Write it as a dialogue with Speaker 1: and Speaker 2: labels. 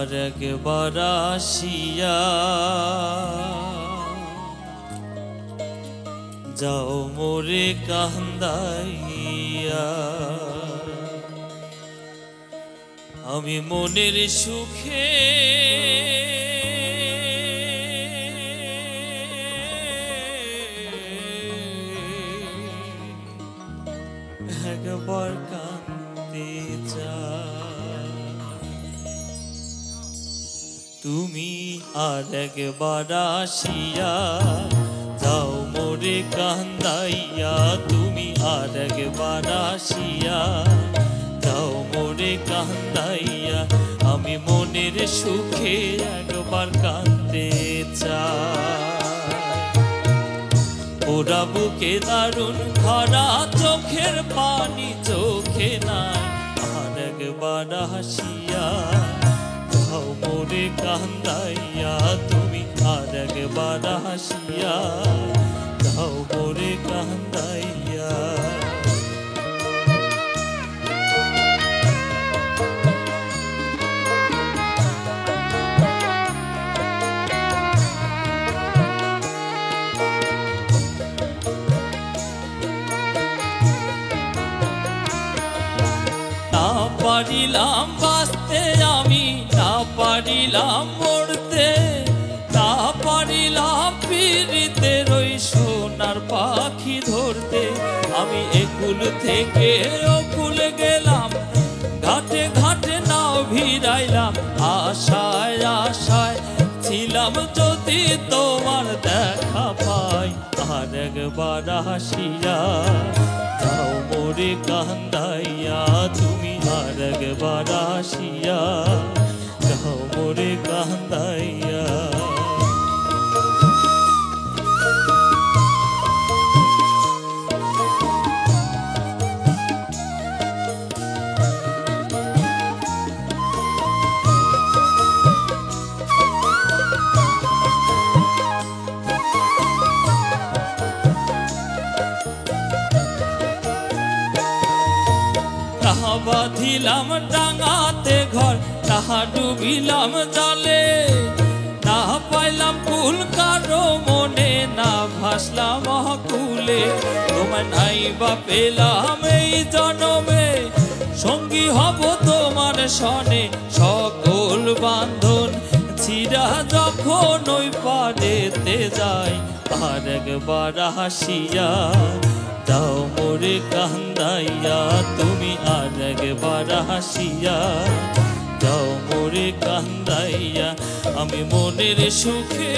Speaker 1: আর একবার আসিয়া যাও মোরে কান্দাইয়া। আমি মনের সুখে একবার কাঁদতে চাই। তুমি আর একবার আসিয়া যাও মোরে কান্দাইয়া। তুমি আর একবার আসিয়া যাও মোরে কান্দাইয়া। আমি মনের সুখে একবার কাঁদতে চাই। ওরা বুকে দারুণ ভরা চোখের পানি চোখে নাই। আর একবার আসিয়া যাও মোরে কান্দাইয়া। তুমি আর একবার আসিয়া যাও মোরে কান্দাইয়া। না পারিলাম বাঁচতে আমি, না পারিলাম মরতে, না পারিলাম পিরিতের ওই সোনার পাখি ধরতে। আমি একুল থেকে ওকুল গেলাম, ঘাটে ঘাটে নাও ভিড়াইলাম। আশায় আশায় ছিলাম যদি তোমার দেখা পাই। আর একবার আসিয়া যাও মোরে কান্দাইয়া। তুমি আর একবার আসিয়া যাও মোরে কান্দাইয়া। তাহা বাঁধিলাম ডাঙাতে ঘর, তাহা ডুবিলাম জলে। না পাইলাম কুল কারো মনে, না ভাসলাম কুলে। তোমায় নাই বা পেলাম এই জনমে, সঙ্গী হব তোমার সনে। সকল বান্ধন ছিড়া যখন ওই পারেতে যাই। আর একবার আসিয়া যাও মোরে কান্দাইয়া। তুমি আর একবার আসিয়া যাও মোরে কান্দাইয়া। আমি মনের সুখে